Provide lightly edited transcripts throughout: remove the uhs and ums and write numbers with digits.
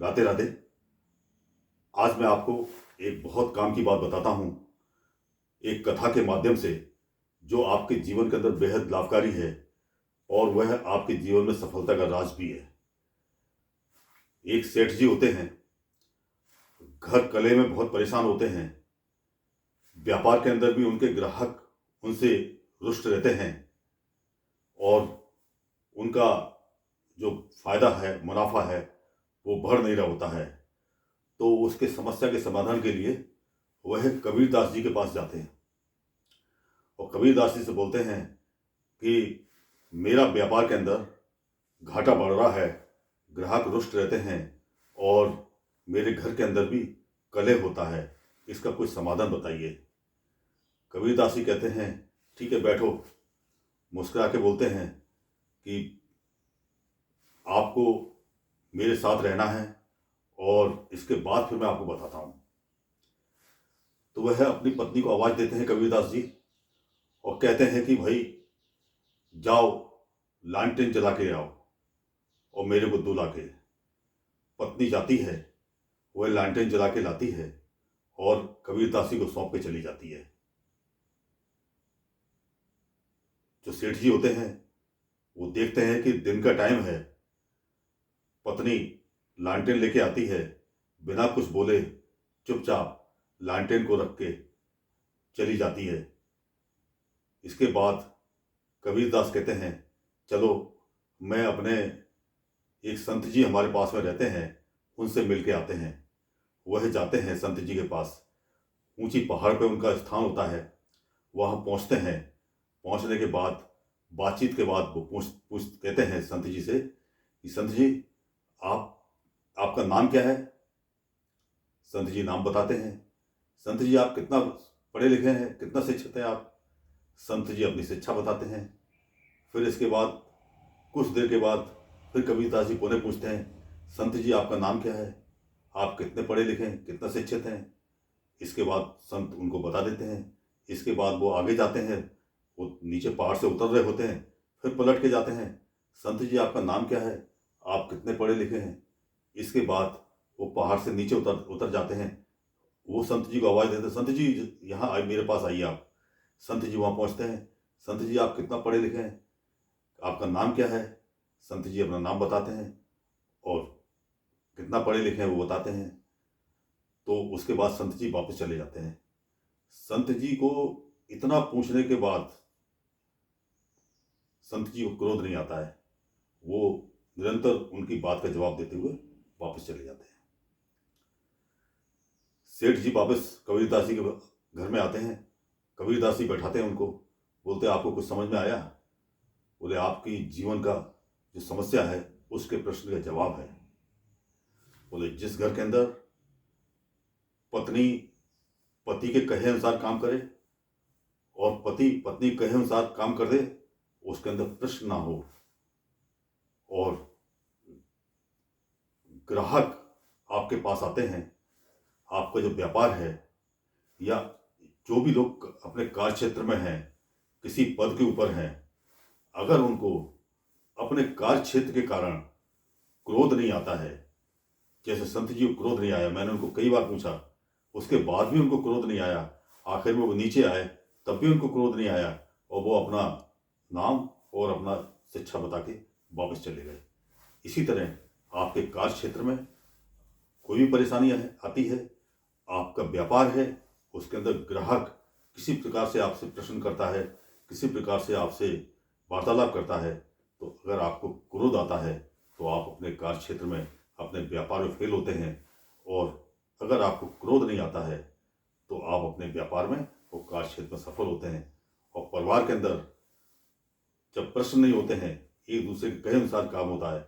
राधे राधे। आज मैं आपको एक बहुत काम की बात बताता हूँ, एक कथा के माध्यम से, जो आपके जीवन के अंदर बेहद लाभकारी है और वह आपके जीवन में सफलता का राज भी है। एक सेठ जी होते हैं, घर कले में बहुत परेशान होते हैं। व्यापार के अंदर भी उनके ग्राहक उनसे रुष्ट रहते हैं और उनका जो फायदा है, मुनाफा है, वो बढ़ नहीं रहा होता है। तो उसके समस्या के समाधान के लिए वह कबीरदास जी के पास जाते हैं और कबीरदास जी से बोलते हैं कि मेरा व्यापार के अंदर घाटा बढ़ रहा है, ग्राहक रुष्ट रहते हैं और मेरे घर के अंदर भी कलह होता है, इसका कुछ समाधान बताइए। कबीरदास जी कहते हैं ठीक है, बैठो। मुस्कुरा के बोलते हैं कि आपको मेरे साथ रहना है और इसके बाद फिर मैं आपको बताता हूँ। तो वह अपनी पत्नी को आवाज़ देते हैं कबीरदास जी और कहते हैं कि भाई जाओ, लालटेन जला के आओ और मेरे को दुला के। पत्नी जाती है, वह लालटेन जला के लाती है और कबीरदास जी को सौंप के चली जाती है। जो सेठ जी होते हैं वो देखते हैं कि दिन का टाइम है, पत्नी लालटेन लेके आती है, बिना कुछ बोले चुपचाप लालटेन को रख के चली जाती है। इसके बाद कबीरदास कहते हैं चलो, मैं अपने एक संत जी हमारे पास में रहते हैं, उनसे मिल के आते हैं। वह जाते हैं संत जी के पास। ऊंची पहाड़ पे उनका स्थान होता है, वहाँ पहुँचते हैं। पहुँचने के बाद बातचीत के बाद वो पूछ कहते हैं संत जी से कि संत जी, आपका नाम क्या है? संत जी नाम बताते हैं। संत जी, आप कितना पढ़े लिखे हैं, कितना शिक्षित हैं आप? संत जी अपनी शिक्षा बताते हैं। फिर इसके बाद कुछ देर के बाद फिर कबीरदास जी पुनः पूछते हैं, संत जी आपका नाम क्या है, आप कितने पढ़े लिखे हैं, कितना शिक्षित हैं? इसके बाद संत उनको बता देते हैं। इसके बाद वो आगे जाते हैं, वो नीचे पहाड़ से उतर रहे होते हैं, फिर पलट के जाते हैं, संत जी आपका नाम क्या है, आप कितने पढ़े लिखे हैं? इसके बाद वो पहाड़ से नीचे उतर जाते हैं। वो संत जी को आवाज़ देते हैं, संत जी यहाँ आए, मेरे पास आइए आप। संत जी वहाँ पहुँचते हैं। संत जी आप कितना पढ़े लिखे हैं, आपका नाम क्या है? संत जी अपना नाम बताते हैं और कितना पढ़े लिखे हैं वो बताते हैं। तो उसके बाद संत जी वापस चले जाते हैं। संत जी को इतना पूछने के बाद संत जी को क्रोध नहीं आता है, वो निरंतर उनकी बात का जवाब देते हुए वापस चले जाते हैं। सेठ जी वापस कबीरदास जी के घर में आते हैं। कबीरदास जी बैठाते हैं उनको, बोलते हैं आपको कुछ समझ में आया? बोले आपकी जीवन का जो समस्या है उसके प्रश्न का जवाब है। बोले जिस घर के अंदर पत्नी पति के कहे अनुसार काम करे और पति पत्नी कहे अनुसार काम कर दे, उसके अंदर प्रश्न ना हो और ग्राहक आपके पास आते हैं, आपका जो व्यापार है या जो भी लोग अपने कार्य क्षेत्र में हैं, किसी पद के ऊपर हैं, अगर उनको अपने कार्य क्षेत्र के कारण क्रोध नहीं आता है, जैसे संत जी को क्रोध नहीं आया, मैंने उनको कई बार पूछा, उसके बाद भी उनको क्रोध नहीं आया, आखिर में वो नीचे आए तब भी उनको क्रोध नहीं आया और वो अपना नाम और अपना शिक्षा बता के वापस चले गए। इसी तरह आपके कार्य क्षेत्र में कोई भी परेशानी आती है, आपका व्यापार है, उसके अंदर ग्राहक किसी प्रकार से आपसे प्रश्न करता है, किसी प्रकार से आपसे वार्तालाप करता है, तो अगर आपको क्रोध आता है तो आप अपने कार्य क्षेत्र में, अपने व्यापार में फेल होते हैं। और अगर आपको क्रोध नहीं आता है तो आप अपने व्यापार में और कार्य क्षेत्र में सफल होते हैं। और परिवार के अंदर जब प्रश्न नहीं होते हैं, एक दूसरे के कहे अनुसार काम होता है,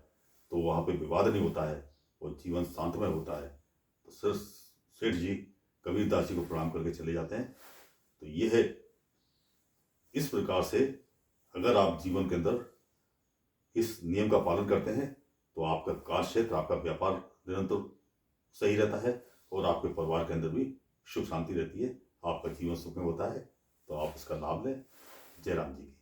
तो वहाँ पे विवाद नहीं होता है और जीवन शांतमय होता है। तो सर सेठ जी कबीरदास जी को प्रणाम करके चले जाते हैं। तो ये है, इस प्रकार से अगर आप जीवन के अंदर इस नियम का पालन करते हैं तो आपका कार्य क्षेत्र, आपका व्यापार निरंतर सही रहता है और आपके परिवार के अंदर भी सुख शांति रहती है, आपका जीवन सुखमय होता है। तो आप इसका लाभ लें। जय राम जी की।